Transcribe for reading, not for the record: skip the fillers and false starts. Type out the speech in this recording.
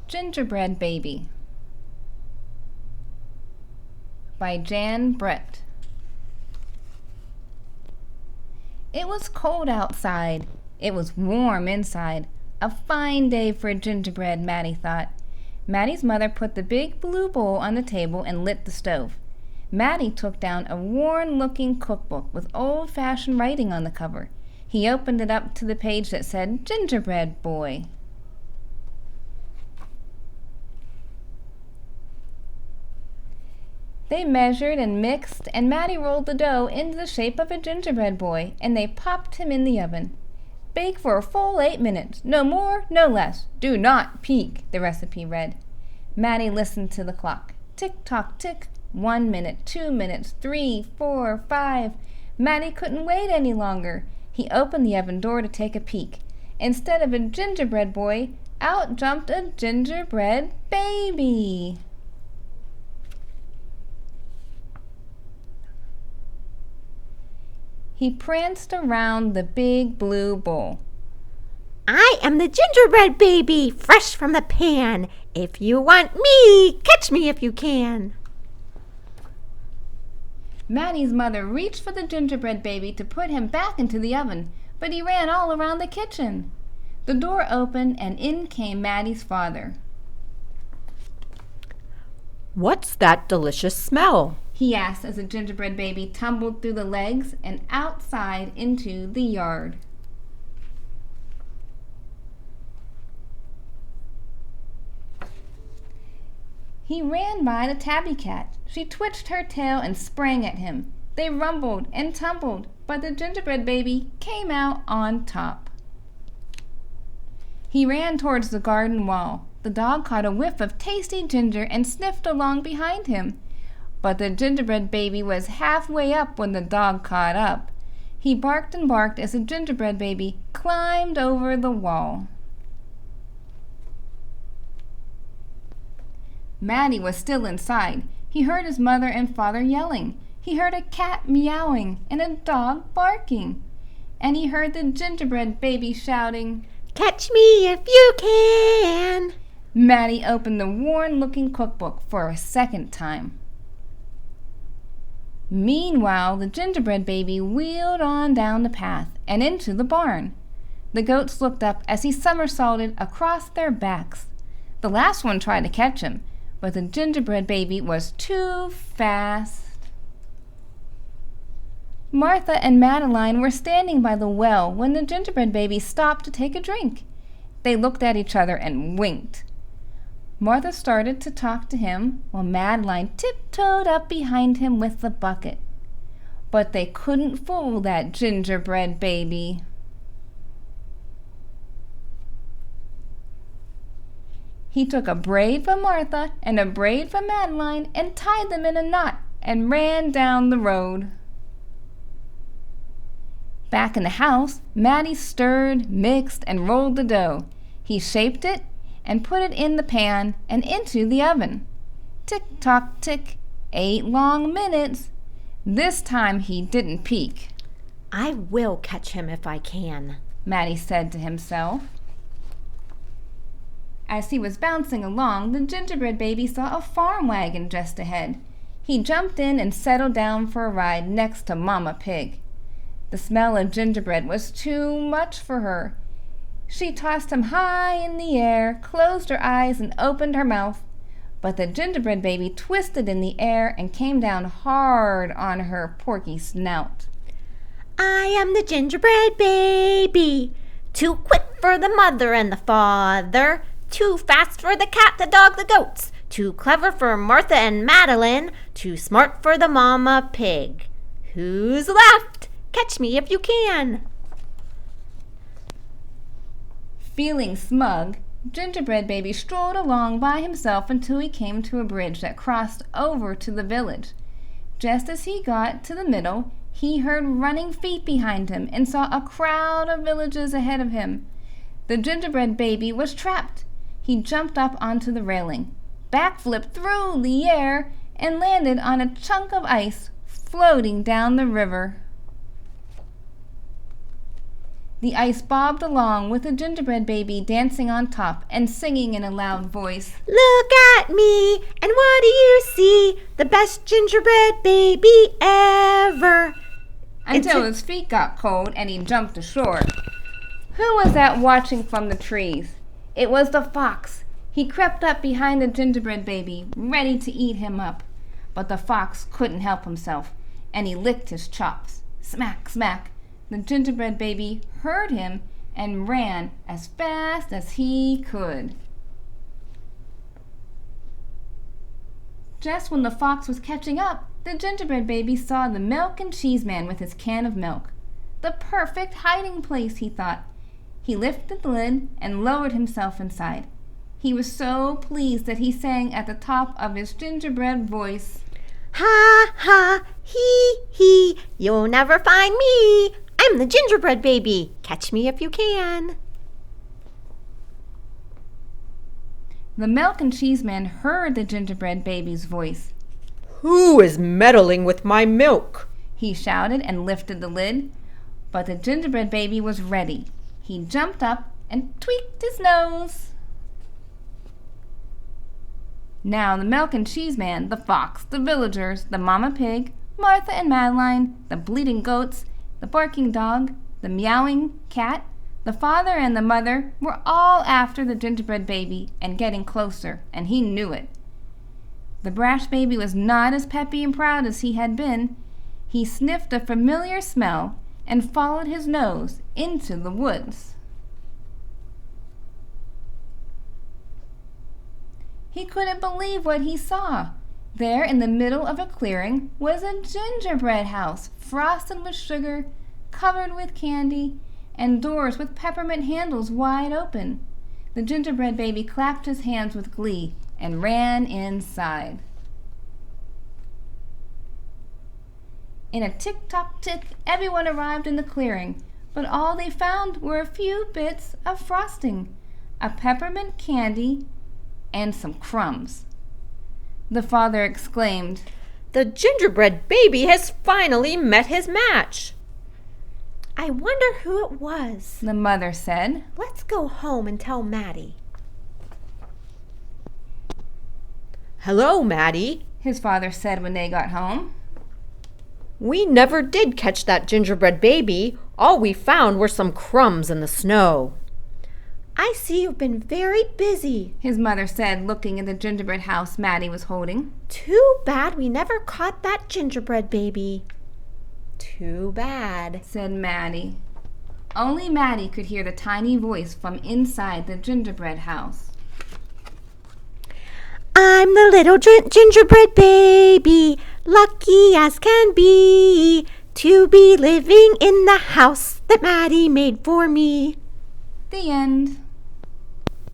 Gingerbread Baby by Jan Brett. It was cold outside. It was warm inside. A fine day for gingerbread, Maddie thought. Maddie's mother put the big blue bowl on the table and lit the stove. Maddie took down a worn-looking cookbook with old-fashioned writing on the cover. He opened it up to the page that said, Gingerbread Boy. They measured and mixed, and Maddie rolled the dough into the shape of a gingerbread boy, and they popped him in the oven. Bake for a full 8 minutes, no more, no less. Do not peek, the recipe read. Maddie listened to the clock. Tick-tock, tick. 1 minute, 2 minutes, 3, 4, 5. Maddie couldn't wait any longer. He opened the oven door to take a peek. Instead of a gingerbread boy, out jumped a gingerbread baby. He pranced around the big blue bowl. I am the gingerbread baby, fresh from the pan. If you want me, catch me if you can. Maddie's mother reached for the gingerbread baby to put him back into the oven, but he ran all around the kitchen. The door opened, and in came Maddie's father. What's that delicious smell? He asked as the gingerbread baby tumbled through the legs and outside into the yard. He ran by the tabby cat. She twitched her tail and sprang at him. They rumbled and tumbled, but the gingerbread baby came out on top. He ran towards the garden wall. The dog caught a whiff of tasty ginger and sniffed along behind him. But the gingerbread baby was halfway up when the dog caught up. He barked and barked as the gingerbread baby climbed over the wall. Maddie was still inside. He heard his mother and father yelling. He heard a cat meowing and a dog barking. And he heard the gingerbread baby shouting, Catch me if you can. Maddie opened the worn-looking cookbook for a second time. Meanwhile, the gingerbread baby wheeled on down the path and into the barn. The goats looked up as he somersaulted across their backs. The last one tried to catch him, but the gingerbread baby was too fast. Martha and Madeline were standing by the well when the gingerbread baby stopped to take a drink. They looked at each other and winked. Martha started to talk to him while Madeline tiptoed up behind him with the bucket. But they couldn't fool that gingerbread baby. He took a braid from Martha and a braid from Madeline and tied them in a knot and ran down the road. Back in the house, Maddie stirred, mixed, and rolled the dough. He shaped it and put it in the pan and into the oven. Tick-tock, tick, 8 long minutes. This time he didn't peek. I will catch him if I can, Maddie said to himself. As he was bouncing along, the gingerbread baby saw a farm wagon just ahead. He jumped in and settled down for a ride next to Mama Pig. The smell of gingerbread was too much for her. She tossed him high in the air, closed her eyes, and opened her mouth. But the gingerbread baby twisted in the air and came down hard on her porky snout. I am the gingerbread baby, too quick for the mother and the father, too fast for the cat, the dog, the goats, too clever for Martha and Madeline, too smart for the mama pig. Who's left? Catch me if you can. Feeling smug, Gingerbread Baby strolled along by himself until he came to a bridge that crossed over to the village. Just as he got to the middle, he heard running feet behind him and saw a crowd of villagers ahead of him. The Gingerbread Baby was trapped. He jumped up onto the railing, backflipped through the air, and landed on a chunk of ice floating down the river. The ice bobbed along with the gingerbread baby dancing on top and singing in a loud voice. Look at me, and what do you see? The best gingerbread baby ever. Until his feet got cold and he jumped ashore. Who was that watching from the trees? It was the fox. He crept up behind the gingerbread baby, ready to eat him up. But the fox couldn't help himself, and he licked his chops. Smack, smack. The gingerbread baby heard him and ran as fast as he could. Just when the fox was catching up, the gingerbread baby saw the milk and cheese man with his can of milk. The perfect hiding place, he thought. He lifted the lid and lowered himself inside. He was so pleased that he sang at the top of his gingerbread voice. Ha, ha, he, you'll never find me. I'm the gingerbread baby. Catch me if you can. The milk and cheese man heard the gingerbread baby's voice. Who is meddling with my milk? He shouted and lifted the lid. But the gingerbread baby was ready. He jumped up and tweaked his nose. Now the milk and cheese man, the fox, the villagers, the mama pig, Martha and Madeline, the bleating goats, the barking dog, the meowing cat, the father and the mother were all after the gingerbread baby and getting closer, and he knew it. The brash baby was not as peppy and proud as he had been. He sniffed a familiar smell and followed his nose into the woods. He couldn't believe what he saw. There in the middle of a clearing was a gingerbread house, frosted with sugar, covered with candy, and doors with peppermint handles wide open. The gingerbread baby clapped his hands with glee and ran inside. In a tick-tock-tick, everyone arrived in the clearing, but all they found were a few bits of frosting, a peppermint candy, and some crumbs. The father exclaimed, The gingerbread baby has finally met his match. I wonder who it was. The mother said. Let's go home and tell Maddie. Hello, Maddie. His father said when they got home. We never did catch that gingerbread baby. All we found were some crumbs in the snow. I see you've been very busy, His mother said, looking at the gingerbread house Maddie was holding. Too bad we never caught that gingerbread baby. Too bad, said Maddie. Only Maddie could hear the tiny voice from inside the gingerbread house. I'm the little gingerbread baby, lucky as can be, to be living in the house that Maddie made for me. The end.